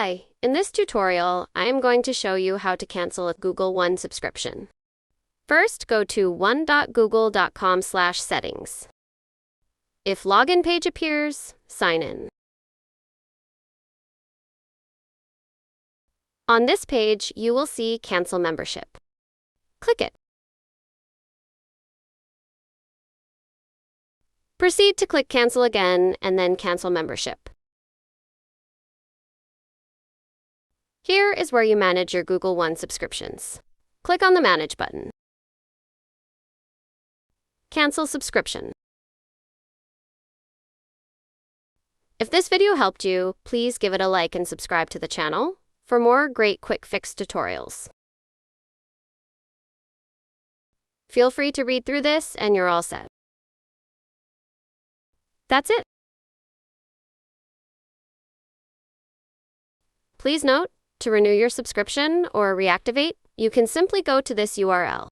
Hi, in this tutorial, I am going to show you how to cancel a Google One subscription. First, go to one.google.com/settings. If login page appears, sign in. On this page, you will see Cancel Membership. Click it. Proceed to click Cancel again and then Cancel Membership. Here is where you manage your Google One subscriptions. Click on the Manage button. Cancel subscription. If this video helped you, please give it a like and subscribe to the channel for more great quick fix tutorials. Feel free to read through this and you're all set. That's it. Please note, to renew your subscription or reactivate, you can simply go to this URL.